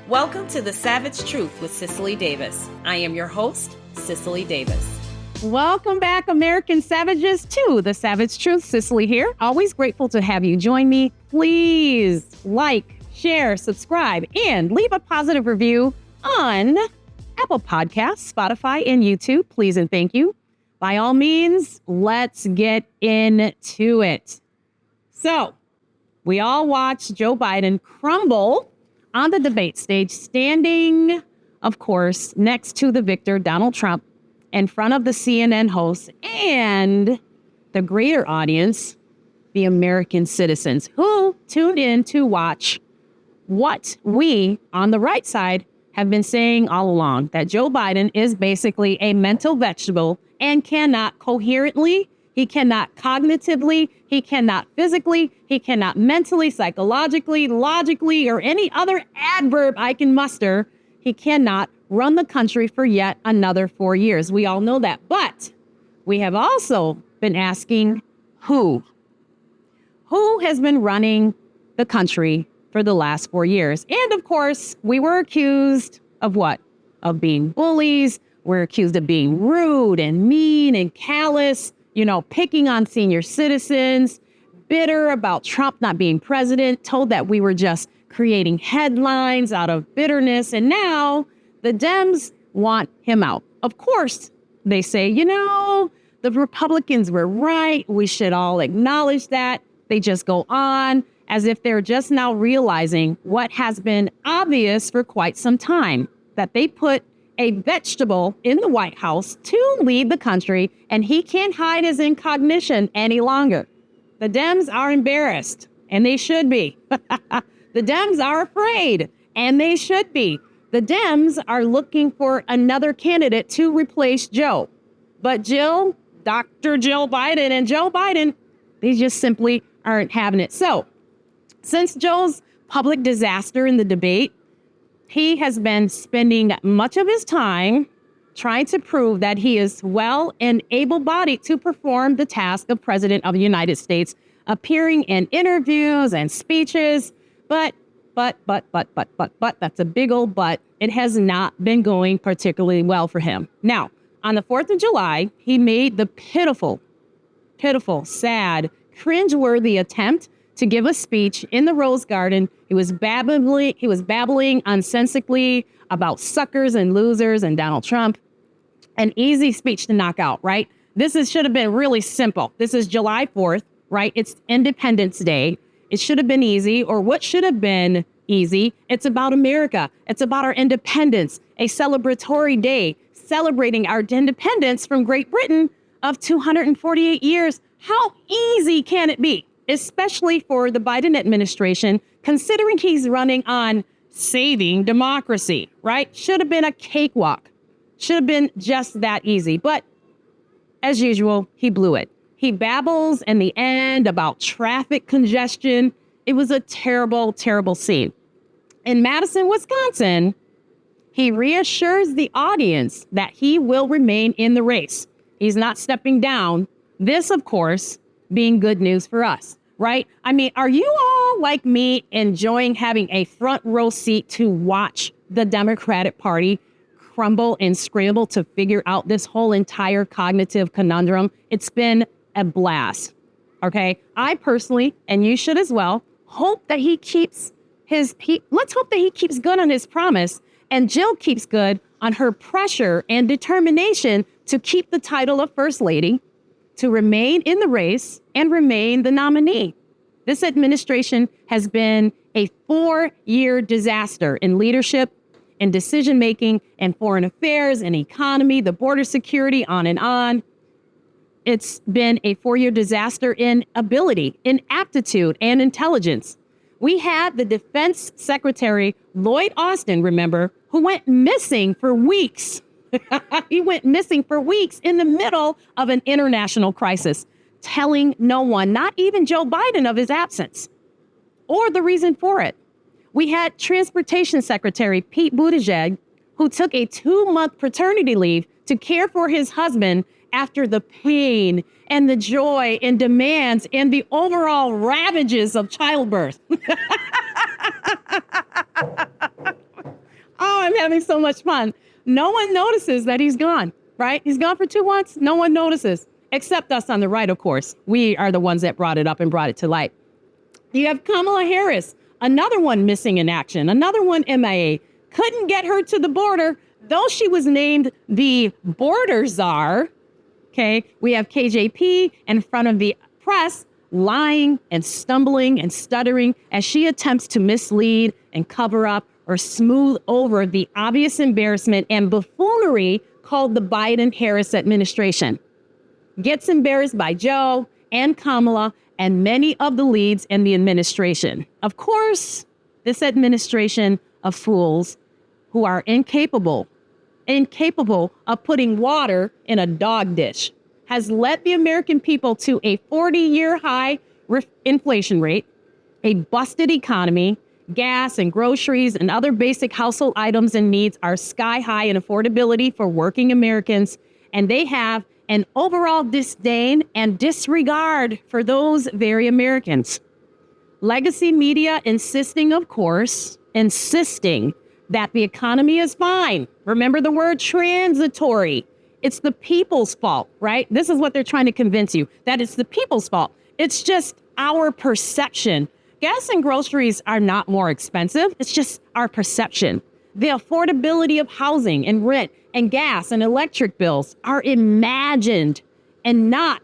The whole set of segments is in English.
Welcome to The Savage Truth with Cicely Davis. I am your host, Cicely Davis. Welcome back, American Savages, to The Savage Truth. Cicely here. Always grateful to have you join me. Please like, share, subscribe, and leave a positive review on Apple Podcasts, Spotify, and YouTube. Please and thank you. By all means, let's get into it. So, we all watched Joe Biden crumble on the debate stage, standing, of course, next to the victor, Donald Trump, in front of the CNN host and the greater audience, the American citizens who tuned in to watch what we on the right side have been saying all along, that Joe Biden is basically a mental vegetable and cannot coherently, he cannot cognitively, he cannot physically, he cannot mentally, psychologically, logically, or any other adverb I can muster, he cannot run the country for yet another 4 years. We all know that. But we have also been asking who? Who has been running the country for the last 4 years? And of course, we were accused of what? Of being bullies. We're accused of being rude and mean and callous, picking on senior citizens, bitter about Trump not being president, told that we were just creating headlines out of bitterness. And now the Dems want him out. Of course, they say, the Republicans were right. We should all acknowledge that. They just go on as if they're just now realizing what has been obvious for quite some time, that they put a vegetable in the White House to lead the country, and he can't hide his incognition any longer. The Dems are embarrassed, and they should be. The Dems are afraid, and they should be. The Dems are looking for another candidate to replace Joe. But Dr. Jill Biden and Joe Biden, they just simply aren't having it. So, since Joe's public disaster in the debate, he has been spending much of his time trying to prove that he is well and able-bodied to perform the task of President of the United States, appearing in interviews and speeches. But, that's a big old but. It has not been going particularly well for him. Now, on the 4th of July, he made the pitiful, sad, cringeworthy attempt to give a speech in the Rose Garden. He was babbling unsensically about suckers and losers and Donald Trump. An easy speech to knock out, right? Should have been really simple. This is July 4th, right? It's Independence Day. It should have been easy, or what should have been easy? It's about America. It's about our independence, a celebratory day celebrating our independence from Great Britain of 248 years. How easy can it be? Especially for the Biden administration, considering he's running on saving democracy, right? Should have been a cakewalk. Should have been just that easy. But as usual, he blew it. He babbles in the end about traffic congestion. It was a terrible, terrible scene. In Madison, Wisconsin, he reassures the audience that he will remain in the race. He's not stepping down. This, of course, being good news for us, right? I mean, are you all like me enjoying having a front row seat to watch the Democratic Party crumble and scramble to figure out this whole entire cognitive conundrum? It's been a blast, okay? I personally, and you should as well, hope that he keeps let's hope that he keeps good on his promise, and Jill keeps good on her pressure and determination to keep the title of First Lady, to remain in the race and remain the nominee. This administration has been a 4-year disaster in leadership, in decision-making, and foreign affairs, and economy, the border security, on and on. It's been a 4-year disaster in ability, in aptitude, and intelligence. We had the Defense Secretary, Lloyd Austin, remember, who went missing for weeks. He went missing for weeks in the middle of an international crisis, telling no one, not even Joe Biden, of his absence or the reason for it. We had Transportation Secretary Pete Buttigieg, who took a 2-month paternity leave to care for his husband after the pain and the joy and demands and the overall ravages of childbirth. Oh, I'm having so much fun. No one notices that he's gone, right? He's gone for 2 months. No one notices, except us on the right, of course. We are the ones that brought it up and brought it to light. You have Kamala Harris, another one missing in action, another one MIA. Couldn't get her to the border, though she was named the border czar. Okay, we have KJP in front of the press, lying and stumbling and stuttering as she attempts to mislead and cover up or smooth over the obvious embarrassment and buffoonery called the Biden-Harris administration. Gets embarrassed by Joe and Kamala and many of the leads in the administration. Of course, this administration of fools who are incapable of putting water in a dog dish has led the American people to a 40-year high inflation rate, a busted economy. Gas and groceries and other basic household items and needs are sky high in affordability for working Americans, and they have an overall disdain and disregard for those very Americans. Legacy media insisting that the economy is fine. Remember the word transitory. It's the people's fault, right? This is what they're trying to convince you, that it's the people's fault. It's just our perception. Gas and groceries are not more expensive. It's just our perception. The affordability of housing and rent and gas and electric bills are imagined and not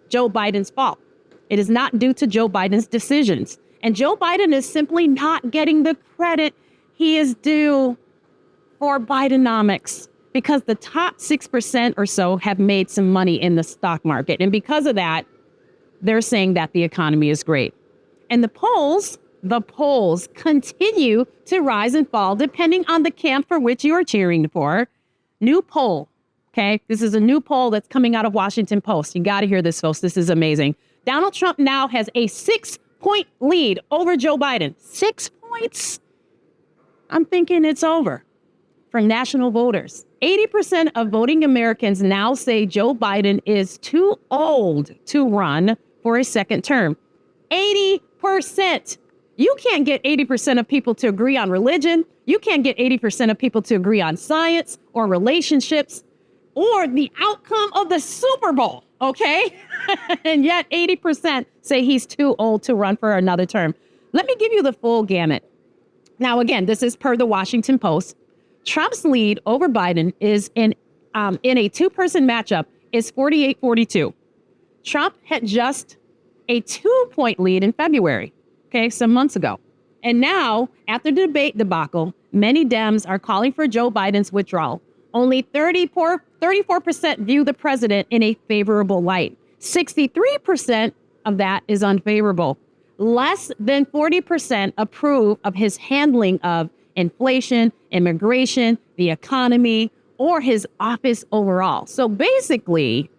Joe Biden's fault. It is not due to Joe Biden's decisions. And Joe Biden is simply not getting the credit he is due for Bidenomics, because the top 6% or so have made some money in the stock market. And because of that, they're saying that the economy is great. And the polls continue to rise and fall depending on the camp for which you are cheering for. New poll, okay? This is a new poll that's coming out of Washington Post. You got to hear this, folks. This is amazing. Donald Trump now has a 6-point lead over Joe Biden. 6 points? I'm thinking it's over. From national voters, 80% of voting Americans now say Joe Biden is too old to run for a second term. 80%. You can't get 80% of people to agree on religion. You can't get 80% of people to agree on science or relationships or the outcome of the Super Bowl, okay? And yet 80% say he's too old to run for another term. Let me give you the full gamut. Now, again, this is per the Washington Post. Trump's lead over Biden is in a two-person matchup is 48-42. Trump had just a 2-point lead in February, okay, some months ago. And now, after the debate debacle, many Dems are calling for Joe Biden's withdrawal. Only 34% view the president in a favorable light. 63% of that is unfavorable. Less than 40% approve of his handling of inflation, immigration, the economy, or his office overall. So basically,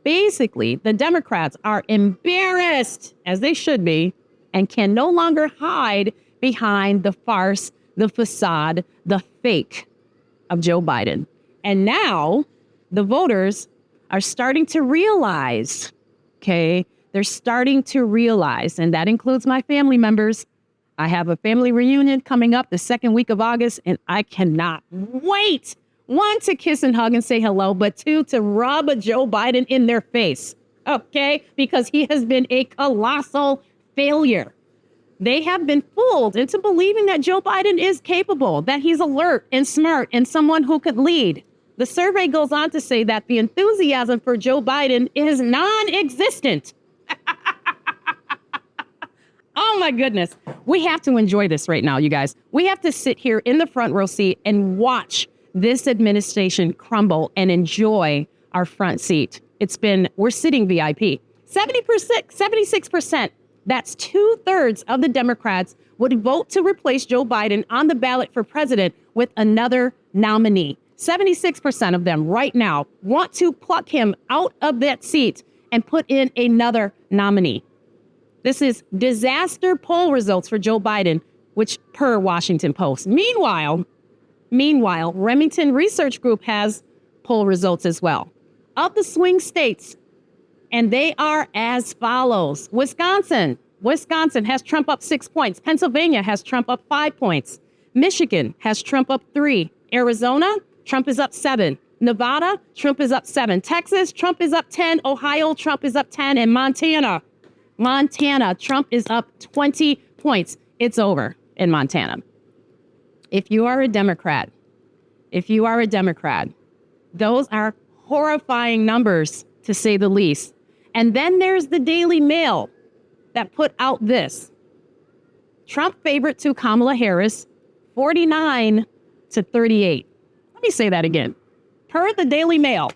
the Democrats are embarrassed, as they should be, and can no longer hide behind the farce, the facade, the fake of Joe Biden. And now the voters are starting to realize, okay, they're starting to realize, and that includes my family members. I have a family reunion coming up the second week of August, and I cannot wait. 1, to kiss and hug and say hello, but 2, to rub a Joe Biden in their face, okay? Because he has been a colossal failure. They have been fooled into believing that Joe Biden is capable, that he's alert and smart and someone who could lead. The survey goes on to say that the enthusiasm for Joe Biden is non-existent. Oh my goodness. We have to enjoy this right now, you guys. We have to sit here in the front row seat and watch this administration crumble and enjoy our front seat. We're sitting VIP. 76%, that's 2/3 of the Democrats would vote to replace Joe Biden on the ballot for president with another nominee. 76% of them right now want to pluck him out of that seat and put in another nominee. This is disaster poll results for Joe Biden, which per Washington Post. Meanwhile, Remington Research Group has poll results as well. Of the swing states, and they are as follows. Wisconsin has Trump up 6 points. Pennsylvania has Trump up 5 points. Michigan has Trump up 3. Arizona, Trump is up 7. Nevada, Trump is up 7. Texas, Trump is up 10. Ohio, Trump is up 10. And Montana, Trump is up 20 points. It's over in Montana. If you are a Democrat, those are horrifying numbers, to say the least. And then there's the Daily Mail that put out this. Trump favorite to Kamala Harris, 49 to 38. Let me say that again. Per the Daily Mail,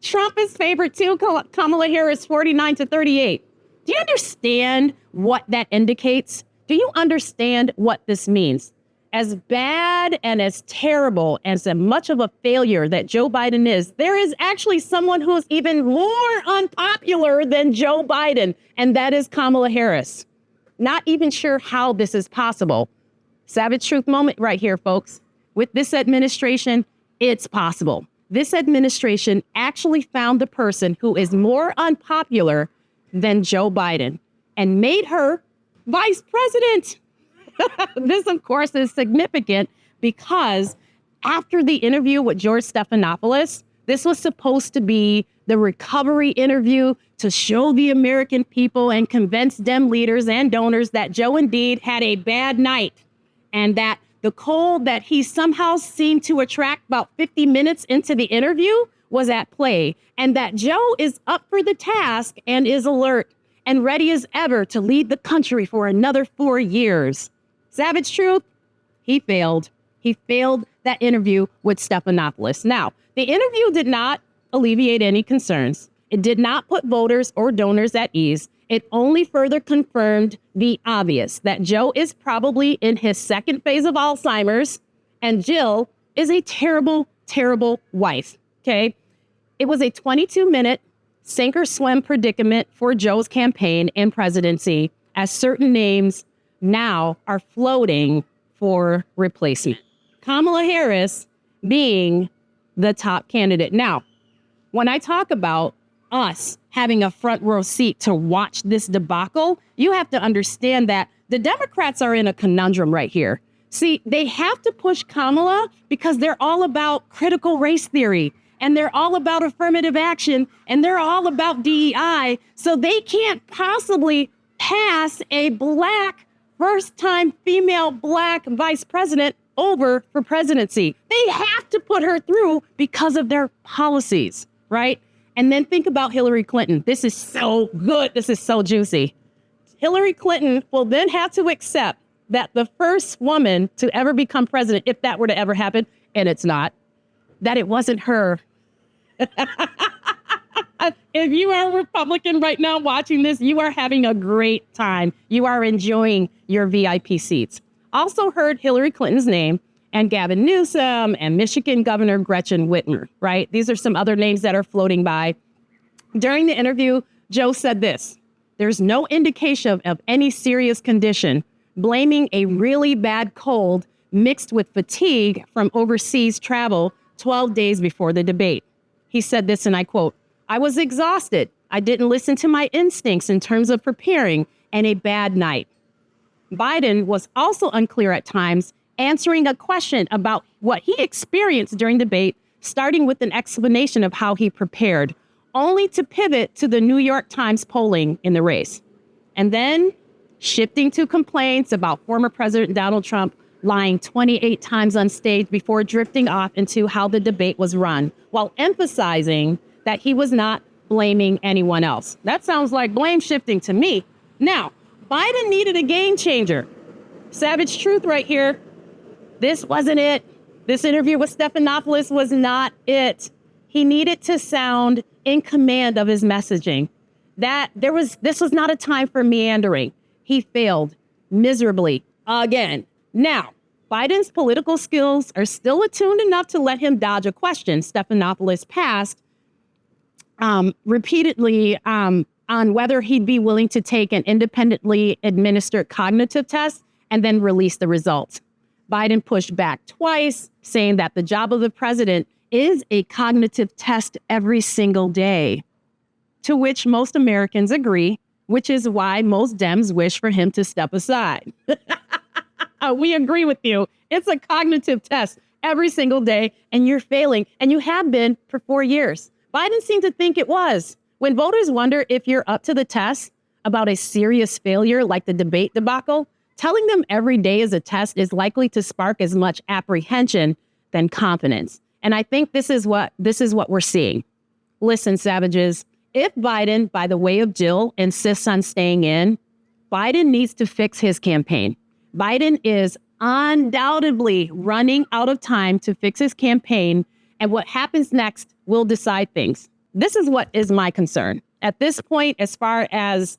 Trump is favorite to Kamala Harris, 49 to 38. Do you understand what that indicates? Do you understand what this means? As bad and as terrible as much of a failure that Joe Biden is, there is actually someone who is even more unpopular than Joe Biden, and that is Kamala Harris. Not even sure how this is possible. Savage truth moment right here, folks. With this administration, it's possible. This administration actually found the person who is more unpopular than Joe Biden and made her vice president. This, of course, is significant because after the interview with George Stephanopoulos, this was supposed to be the recovery interview to show the American people and convince Dem leaders and donors that Joe indeed had a bad night and that the cold that he somehow seemed to attract about 50 minutes into the interview was at play, and that Joe is up for the task and is alert and ready as ever to lead the country for another 4 years. Savage truth, he failed. He failed that interview with Stephanopoulos. Now, the interview did not alleviate any concerns. It did not put voters or donors at ease. It only further confirmed the obvious, that Joe is probably in his second phase of Alzheimer's, and Jill is a terrible, terrible wife, okay? It was a 22-minute sink or swim predicament for Joe's campaign and presidency, as certain names now are floating for replacement. Kamala Harris being the top candidate. Now, when I talk about us having a front row seat to watch this debacle, you have to understand that the Democrats are in a conundrum right here. See, they have to push Kamala because they're all about critical race theory, and they're all about affirmative action, and they're all about DEI. So they can't possibly pass a black, first-time female black vice president over for presidency. They have to put her through because of their policies, right? And then think about Hillary Clinton. This is so good. This is so juicy. Hillary Clinton will then have to accept that the first woman to ever become president, if that were to ever happen, and it's not, that it wasn't her. If you are a Republican right now watching this, you are having a great time. You are enjoying your VIP seats. Also heard Hillary Clinton's name and Gavin Newsom and Michigan Governor Gretchen Whitmer, right? These are some other names that are floating by. During the interview, Joe said this: there's no indication of any serious condition, blaming a really bad cold mixed with fatigue from overseas travel 12 days before the debate. He said this, and I quote, "I was exhausted. I didn't listen to my instincts in terms of preparing, and a bad night." Biden was also unclear at times, answering a question about what he experienced during debate, starting with an explanation of how he prepared, only to pivot to the New York Times polling in the race. And then shifting to complaints about former President Donald Trump lying 28 times on stage before drifting off into how the debate was run, while emphasizing that he was not blaming anyone else. That sounds like blame shifting to me. Now, Biden needed a game changer. Savage truth right here. This wasn't it. This interview with Stephanopoulos was not it. He needed to sound in command of his messaging. This was not a time for meandering. He failed miserably again. Now, Biden's political skills are still attuned enough to let him dodge a question Stephanopoulos passed repeatedly on whether he'd be willing to take an independently administered cognitive test and then release the results. Biden pushed back twice, saying that the job of the president is a cognitive test every single day, to which most Americans agree, which is why most Dems wish for him to step aside. We agree with you. It's a cognitive test every single day, and you're failing, and you have been for 4 years. Biden seemed to think it was. When voters wonder if you're up to the test about a serious failure like the debate debacle, telling them every day is a test is likely to spark as much apprehension than confidence. And I think this is what we're seeing. Listen, savages, if Biden, by the way of Jill, insists on staying in, Biden needs to fix his campaign. Biden is undoubtedly running out of time to fix his campaign, and what happens next will decide things. This is what is my concern. At this point, as far as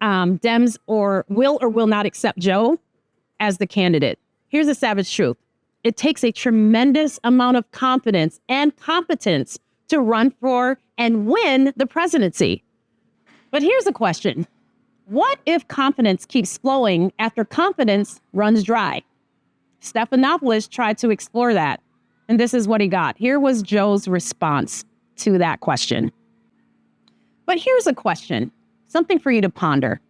Dems will or will not accept Joe as the candidate, here's the savage truth. It takes a tremendous amount of confidence and competence to run for and win the presidency. But here's a question. What if confidence keeps flowing after confidence runs dry? Stephanopoulos tried to explore that, and this is what he got. Here was Joe's response to that question. But here's a question, something for you to ponder.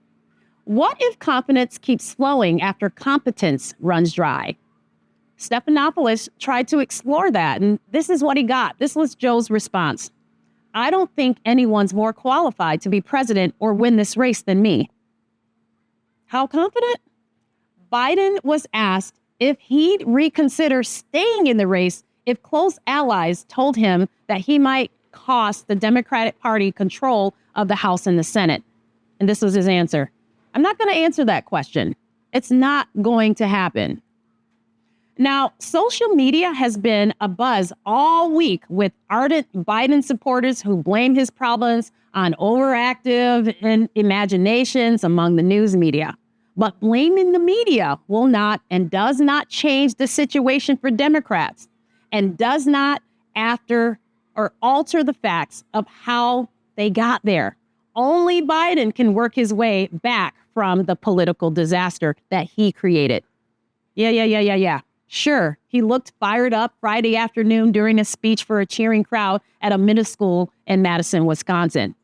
What if confidence keeps flowing after competence runs dry? Stephanopoulos tried to explore that, and this is what he got. This was Joe's response. I don't think anyone's more qualified to be president or win this race than me. How confident? Biden was asked if he'd reconsider staying in the race if close allies told him that he might cost the Democratic Party control of the House and the Senate. And this was his answer. I'm not going to answer that question. It's not going to happen. Now, social media has been abuzz all week with ardent Biden supporters who blame his problems on overactive imaginations among the news media. But blaming the media will not and does not change the situation for Democrats and does not alter the facts of how they got there. Only Biden can work his way back from the political disaster that he created. Yeah. Sure, he looked fired up Friday afternoon during a speech for a cheering crowd at a middle school in Madison, Wisconsin.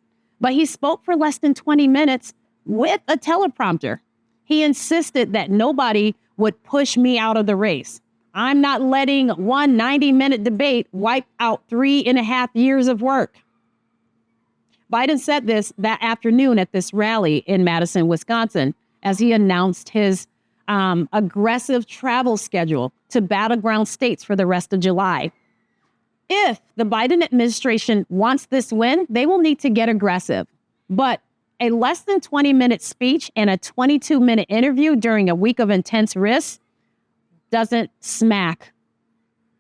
But he spoke for less than 20 minutes with a teleprompter. He insisted that nobody would push me out of the race. I'm not letting one 90-minute debate wipe out 3.5 years of work. Biden said this that afternoon at this rally in Madison, Wisconsin, as he announced his aggressive travel schedule to battleground states for the rest of July. If the Biden administration wants this win, they will need to get aggressive. But a less than 20-minute speech and a 22-minute interview during a week of intense risk doesn't smack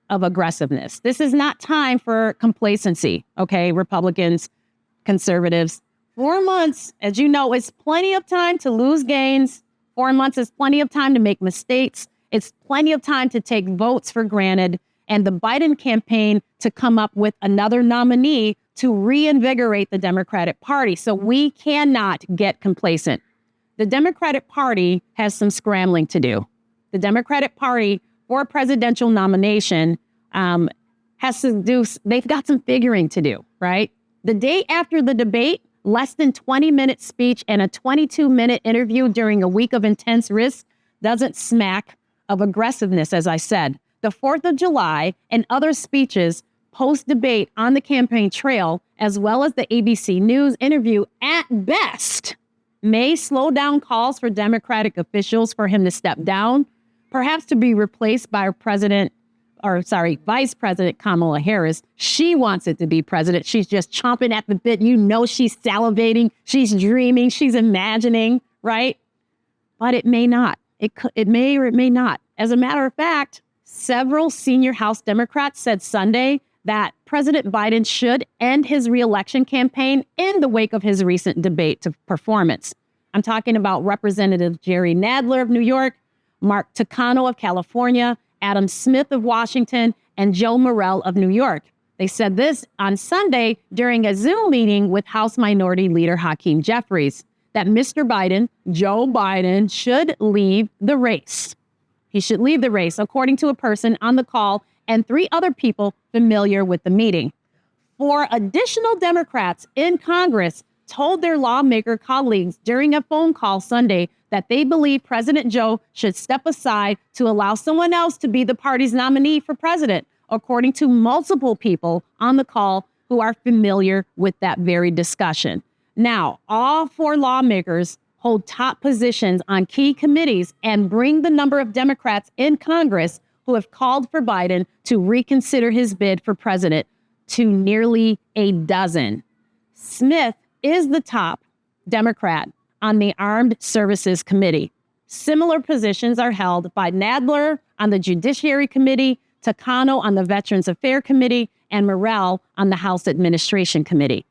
of aggressiveness. This is not time for complacency, okay, Republicans, conservatives. 4 months, as you know, is plenty of time to lose gains. 4 months is plenty of time to make mistakes. It's plenty of time to take votes for granted, and the Biden campaign to come up with another nominee to reinvigorate the Democratic Party. So we cannot get complacent. The Democratic Party has some scrambling to do. The Democratic Party for a presidential nomination they've got some figuring to do, right? The day after the debate, less than 20-minute speech and a 22-minute interview during a week of intense risk doesn't smack of aggressiveness, as I said. The 4th of July and other speeches post-debate on the campaign trail, as well as the ABC News interview, at best, may slow down calls for Democratic officials for him to step down, perhaps to be replaced by Vice President Kamala Harris. She wants it to be president. She's just chomping at the bit. You know, she's salivating. She's dreaming. She's imagining, right? But it may not. It may or it may not. As a matter of fact, several senior House Democrats said Sunday that President Biden should end his reelection campaign in the wake of his recent debate to performance. I'm talking about Representative Jerry Nadler of New York, Mark Takano of California, Adam Smith of Washington, and Joe Morell of New York. They said this on Sunday during a Zoom meeting with House Minority Leader Hakeem Jeffries, that Mr. Biden, Joe Biden, should leave the race. He should leave the race, according to a person on the call and 3 other people familiar with the meeting. For additional Democrats in Congress told their lawmaker colleagues during a phone call Sunday that they believe President Joe should step aside to allow someone else to be the party's nominee for president, according to multiple people on the call who are familiar with that very discussion. Now, all 4 lawmakers hold top positions on key committees and bring the number of Democrats in Congress who have called for Biden to reconsider his bid for president to nearly a dozen. Smith is the top Democrat on the Armed Services Committee. Similar positions are held by Nadler on the Judiciary Committee, Takano on the Veterans Affairs Committee, and Morrell on the House Administration Committee.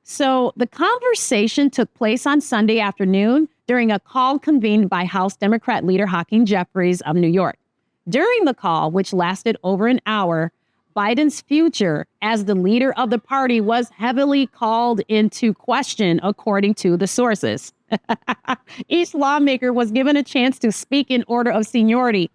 So the conversation took place on Sunday afternoon during a call convened by House Democrat leader Hakeem Jeffries of New York. During the call, which lasted over an hour, Biden's future as the leader of the party was heavily called into question, according to the sources. Each lawmaker was given a chance to speak in order of seniority.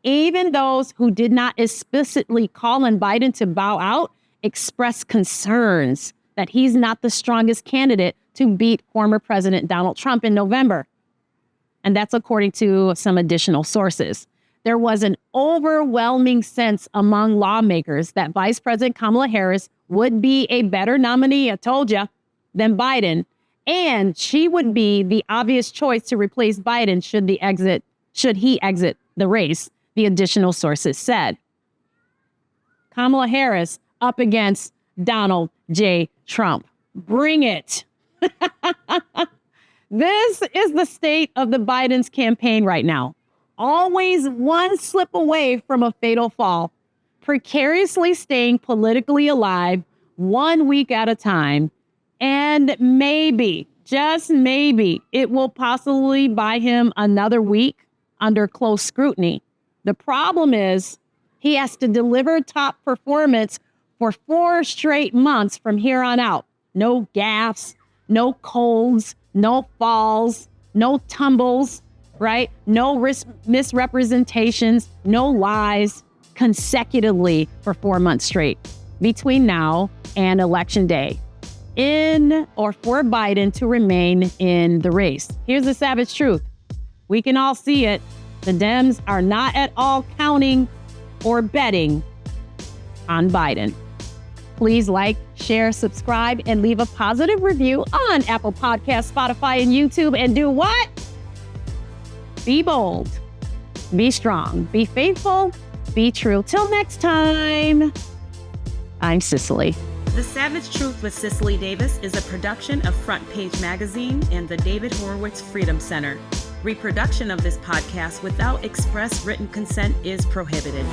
Even those who did not explicitly call on Biden to bow out expressed concerns that he's not the strongest candidate to beat former President Donald Trump in November. And that's according to some additional sources. There was an overwhelming sense among lawmakers that Vice President Kamala Harris would be a better nominee, I told you, than Biden. And she would be the obvious choice to replace Biden should he exit the race, the additional sources said. Kamala Harris up against Donald J. Trump. Bring it. This is the state of the Biden's campaign right now. Always one slip away from a fatal fall, precariously staying politically alive 1 week at a time. And maybe, just maybe, it will possibly buy him another week under close scrutiny. The problem is he has to deliver top performance for 4 straight months from here on out. No gaffes, no colds, no falls, no tumbles, right? No misrepresentations, no lies consecutively for 4 months straight between now and Election Day for Biden to remain in the race. Here's the savage truth. We can all see it. The Dems are not at all counting or betting on Biden. Please like, share, subscribe, and leave a positive review on Apple Podcasts, Spotify, and YouTube. And do what? Be bold, be strong, be faithful, be true. Till next time, I'm Cicely. The Savage Truth with Cicely Davis is a production of Front Page Magazine and the David Horowitz Freedom Center. Reproduction of this podcast without express written consent is prohibited.